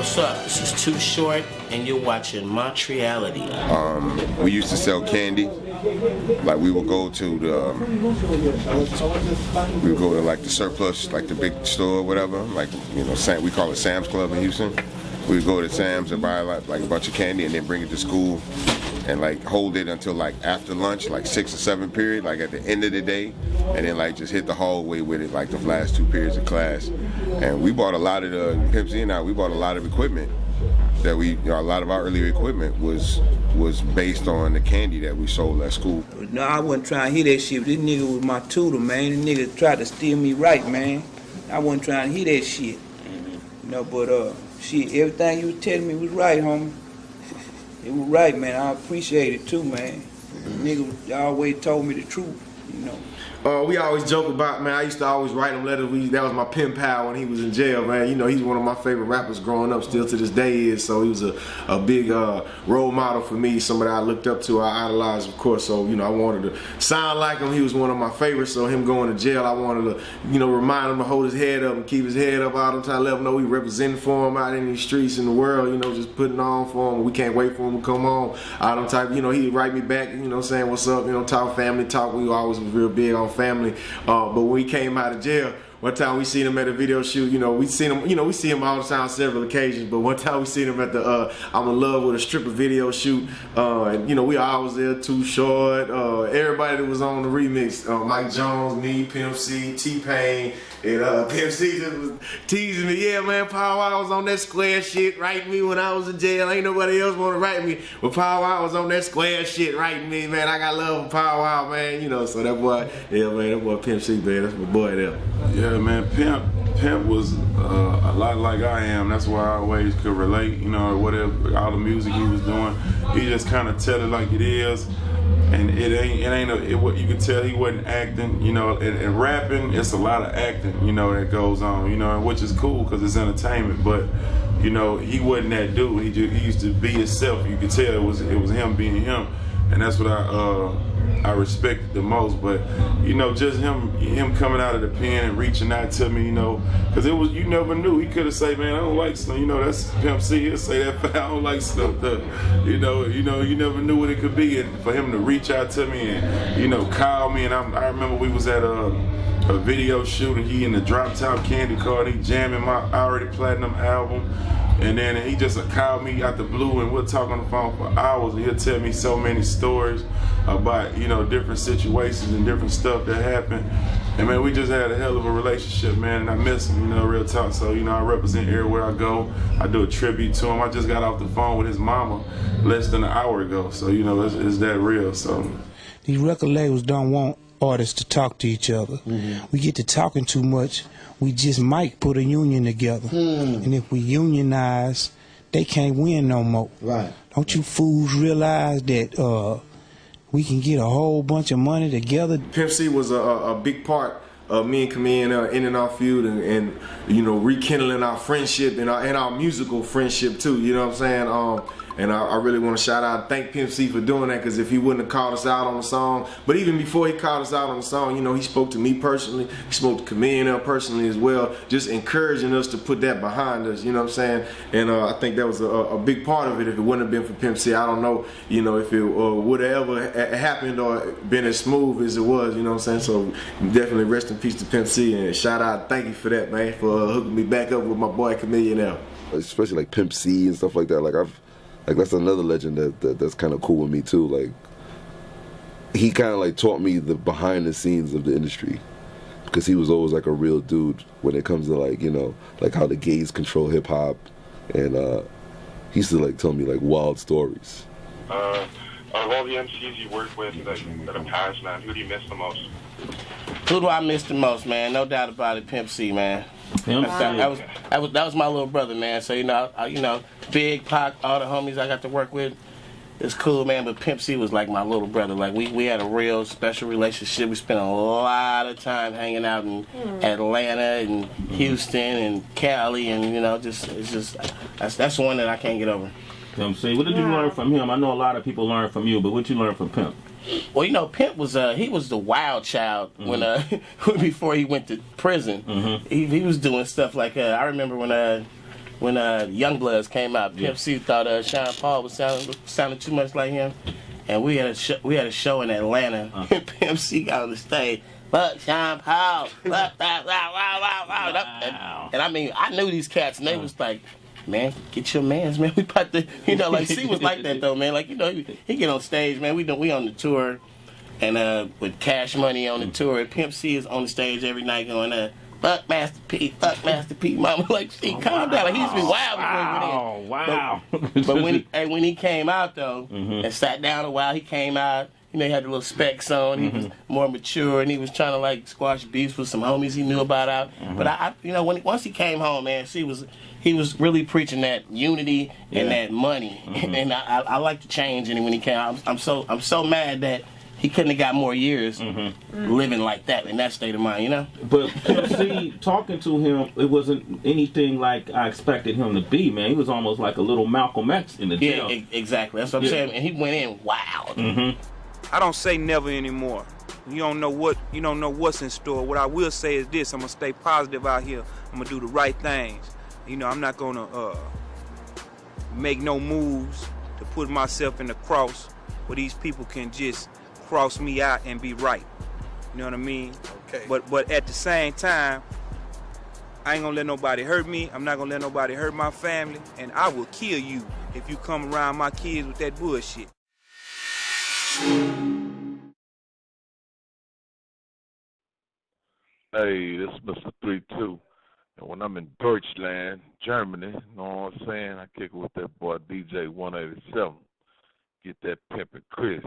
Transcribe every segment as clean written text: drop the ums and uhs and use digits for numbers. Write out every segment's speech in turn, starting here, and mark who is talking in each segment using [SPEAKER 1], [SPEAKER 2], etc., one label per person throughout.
[SPEAKER 1] What's up? This is Too Short, and you're watching Montreality.
[SPEAKER 2] We used to sell candy. Like we would go to like the surplus, like the big store or whatever. Like, you know, we call it Sam's Club in Houston. We would go to Sam's and buy like a bunch of candy and then bring it to school and like hold it until like after lunch, like 6 or 7 period, like at the end of the day, and then like just hit the hallway with it like the last 2 periods of class. And we bought a lot of Pimp C and I, we bought a lot of equipment that a lot of our earlier equipment was based on the candy that we sold at school.
[SPEAKER 3] No, I wasn't trying to hear that shit. This nigga was my tutor, man. This nigga tried to steer me right, man. I wasn't trying to hear that shit. You know, but shit, everything you was telling me was right, homie. It was right, man. I appreciate it too, man. Nigga always told me the truth, you know.
[SPEAKER 4] We always joke about, man, I used to always write him letters. That was my pen pal when he was in jail, man. You know, he's one of my favorite rappers growing up, still to this day is. So he was a big role model for me, somebody I looked up to, I idolized, of course. So, you know, I wanted to sound like him. He was one of my favorites. So him going to jail, I wanted to, you know, remind him to hold his head up and keep his head up all the time, let him know we representing for him out in these streets in the world, you know, just putting on for him. We can't wait for him to come home. All them type, you know, he'd write me back, you know, saying what's up, you know, talk family talk. We always was real big on family. But when we came out of jail, one time we seen him at a video shoot. You know, we see him all the time on several occasions. But one time we seen him at the I'm in Love with a Stripper video shoot. And you know, we always there, Too Short. Everybody that was on the remix, Mike Jones, me, Pimp C, T-Pain, and Pimp C just was teasing me. Yeah, man, Power Wow was on that square shit writing me when I was in jail. Ain't nobody else want to write me. But Power Wow was on that square shit writing me, man. I got love for Power Wow, man. You know, so that boy, yeah, man, that boy Pimp C, man, that's my boy there.
[SPEAKER 5] Yeah, man, Pimp was a lot like I am. That's why I always could relate, you know, whatever, all the music he was doing. He just kind of tell it like it is. And you can tell he wasn't acting, you know, and rapping, it's a lot of acting, you know, that goes on, you know, which is cool because it's entertainment, but, you know, he wasn't that dude. He used to be himself. You could tell it was him being him, and that's what I respected the most. But, you know, just him coming out of the pen and reaching out to me, you know, because you never knew. He could have said, man, I don't like Snoop, you know, that's Pimp C. He'll say that, I don't like Snoop. You know, you never knew what it could be. And for him to reach out to me and, you know, call me, and I remember we was at a video shoot, and he in the Drop Top Candy Car, and he jamming my already platinum album. And then he just called me out the blue, and we'll talk on the phone for hours, and he'll tell me so many stories about, you know, different situations and different stuff that happened. And man, we just had a hell of a relationship, man, and I miss him, you know, real talk. So, you know, I represent everywhere I go. I do a tribute to him. I just got off the phone with his mama less than an hour ago. So, you know, it's that real. So
[SPEAKER 6] these record labels don't want artists to talk to each other. We get to talking too much. We just might put a union together. And if we unionize, they can't win no more.
[SPEAKER 7] Right.
[SPEAKER 6] Don't you fools realize that we can get a whole bunch of money together?
[SPEAKER 4] Pimp C was a big part of me and Camille in and out feud and you know, rekindling our friendship and our musical friendship too, you know what I'm saying? And I really want to shout out and thank Pimp C for doing that, because if he wouldn't have called us out on the song, but even before he called us out on the song, you know, he spoke to me personally, he spoke to Camille personally as well, just encouraging us to put that behind us, you know what I'm saying? And I think that was a big part of it. If it wouldn't have been for Pimp C, I don't know, you know, if it would have ever happened or been as smooth as it was, you know what I'm saying? So definitely rest in peace to Pimp C, and shout out, thank you for that, man, for hooking me back up with my boy Camille now.
[SPEAKER 8] Especially like Pimp C and stuff like that, like that's another legend that's kind of cool with me too. Like he kind of like taught me the behind the scenes of the industry, because he was always like a real dude when it comes to like, you know, like how the gays control hip hop, and he used to like tell me like wild stories.
[SPEAKER 9] Of all the MCs you work with that have passed, man, who do you miss the most?
[SPEAKER 1] Who do I miss the most, man? No doubt about it, Pimp C, man. That was my little brother, man. So you know, Big Pac, all the homies I got to work with, it's cool, man. But Pimp C was like my little brother. Like we had a real special relationship. We spent a lot of time hanging out in Atlanta and Houston and Cali, and you know, that's the one that I can't get over.
[SPEAKER 10] Pimp C. What did you learn from him? I know a lot of people learn from you, but what you learn from Pimp?
[SPEAKER 1] Well, you know, Pimp was he was the wild child when before he went to prison. He was doing stuff like I remember when when Youngbloods came out. Pimp C thought Sean Paul was sounding too much like him, and we had a show in Atlanta. And Pimp C got on the stage. Fuck Sean Paul. Wow. And I mean, I knew these cats, and they was like, man, get your mans, man. We about to, like C was like that though, man. Like, he get on stage, man. We on the tour, and with Cash Money on the tour, and Pimp C is on the stage every night going, fuck Master P, mama. Like, see, calm down. Like, he used to be wild before he went in.
[SPEAKER 10] Wow.
[SPEAKER 1] But when he came out though, and sat down a while, he came out. He had the little specs on. He was more mature, and he was trying to like squash beefs with some homies he knew about out. But once he came home, man, he was really preaching that unity and that money. And I like the change. And when he came out, I'm so mad that he couldn't have got more years living like that in that state of mind,
[SPEAKER 10] But Pimp C, talking to him, it wasn't anything like I expected him to be, man. He was almost like a little Malcolm X in the jail.
[SPEAKER 1] Yeah, exactly. That's what I'm saying. And he went in wild.
[SPEAKER 3] I don't say never anymore. You don't know what's in store. What I will say is this: I'm gonna stay positive out here. I'm gonna do the right things. I'm not gonna make no moves to put myself in the cross where these people can just cross me out and be right. You know what I mean? Okay. But at the same time, I ain't gonna let nobody hurt me. I'm not gonna let nobody hurt my family, and I will kill you if you come around my kids with that bullshit.
[SPEAKER 7] Hey, this is Mr. 3-2. And when I'm in Deutschland, Germany, you know what I'm saying? I kick it with that boy DJ 187. Get that Pimpin' Chris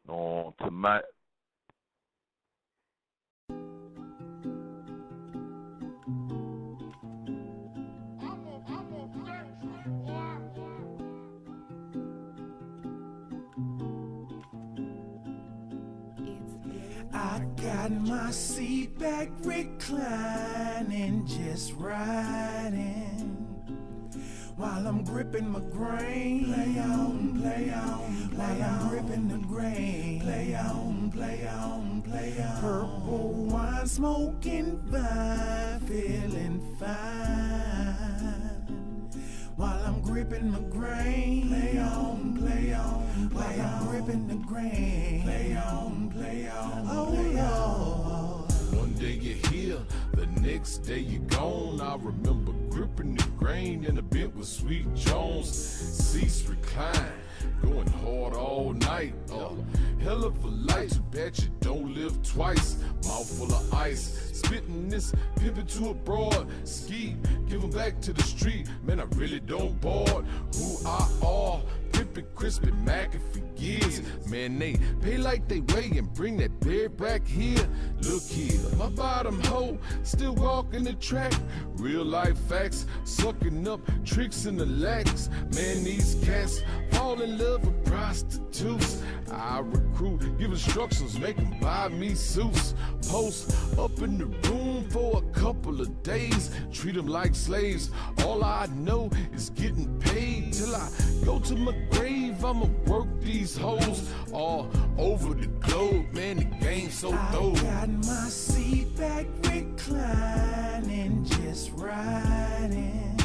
[SPEAKER 7] on to my.
[SPEAKER 11] I got my seat back reclining, just riding, while I'm gripping my grain. Play on, play on, play on. I'm gripping the grain. Play on, play on, play on. Purple wine, smoking vine, feeling fine, while I'm gripping my grain. Play on, play on, play on. While I'm gripping the grain. Play on, play on, oh Lord.
[SPEAKER 12] One day you're here, the next day you're gone. I remember gripping the grain in the bent with Sweet Jones. Seats recline, going hard all night. Hell of a light, too bad you don't live twice. Mouth full of ice, spitting this, pimping to a broad. Ski, give 'em back to the street. Man, I really don't board who I are. Pimpin' Crispy Mac for years. Man, they pay like they weigh and bring that beard back here. Look here, my bottom hoe still walking the track. Real life facts, sucking up tricks in the lax. Man, these cats fall in love with prostitutes. I recruit, give instructions, make them buy me suits. Post up in the room for a couple of days. Treat them like slaves. All I know is getting paid till I go to my grave. I'ma work these hoes all over the globe. Man, the game's so dope.
[SPEAKER 11] I got my seat back reclining, just riding,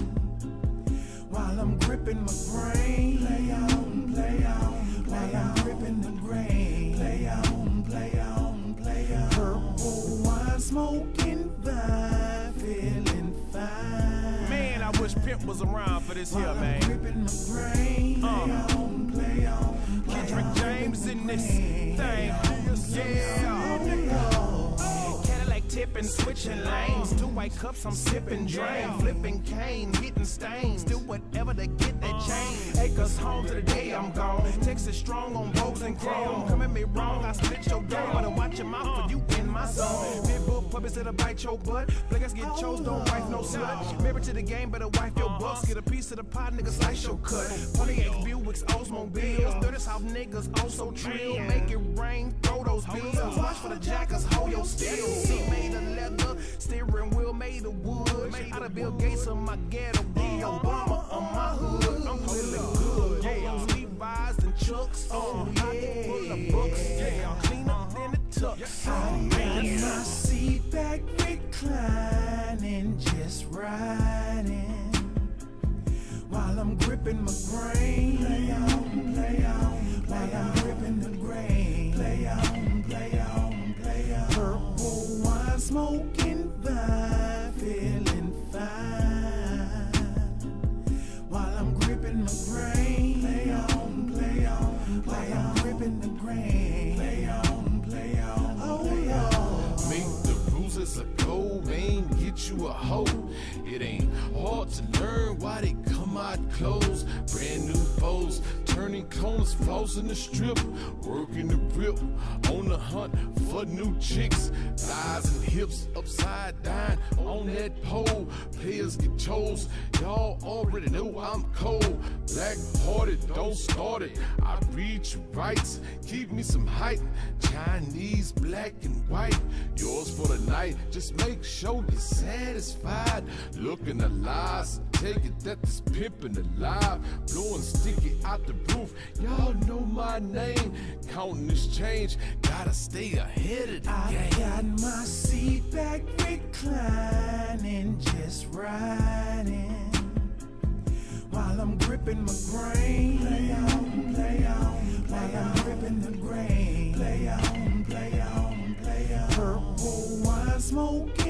[SPEAKER 11] while I'm gripping my brain. Play on, play on, play on. Gripping the grain. Play on, play on, play on. Purple wine, smoking vine, feeling fine.
[SPEAKER 13] Man, I wish Pimp was around for this
[SPEAKER 11] while
[SPEAKER 13] here, man.
[SPEAKER 11] I'm gripping my brain. Play on, play on, play
[SPEAKER 13] Kendrick
[SPEAKER 11] on.
[SPEAKER 13] James in this thing. Cadillac tipping, switching lanes. 2 white cups, I'm sipping, drain. Flipping cane, hitting stains. Do whatever to get that change. Acres home to the day I'm gone. Texas strong on bows and chrome. Come at me wrong, I split your dome. Better watch your mouth for you in my zone. Big bull puppies that'll bite your butt. Black get chose, don't wife no slut. Mirror to the game, better wife your bucks. Get a piece of the pie, nigga, slice your cut. Pontiac, Buicks, Oldsmobiles. 30 South niggas, also trill. Make it rain, throw those bills. Watch for the jackers, hold your steel. Seat made of leather, steering wheel made of wood. Out of Bill Gates on my ghetto, D. Obama on my hood. I'm feeling good. Yeah, Levi's and Chucks. Oh yeah, full of books. Yeah, cleaner than the tux.
[SPEAKER 11] I got my seat back reclining, just riding, gripping my grain. Play on, play on, while I'm gripping the grain. Play on, play on, play on. Purple wine, smoking vine, feeling fine. While I'm gripping my grain. Play on, play on, while I'm gripping the grain. Play on, play on, oh Lord.
[SPEAKER 12] Make the rules as a goal, ain't get you a hoe. It ain't hard to learn why they come out close. Brand new foes, turning corners, flows in the strip, working the rip, on the hunt for new chicks. Thighs and hips upside down on that pole. Players get chose, y'all already know I'm cold. Black hearted, don't start it. I read your rights, keep me some height. Chinese, black and white, yours for the night. Just make sure you're satisfied. Looking alive, so take it that this pimpin' alive. Blowing sticky out the roof, y'all know my name. Counting this change, gotta stay ahead of the game.
[SPEAKER 11] I got my seat back reclining, just riding, while I'm gripping my grain. Play on, play on, while I'm gripping the grain. Play on, play on, play on. Purple wine, smoke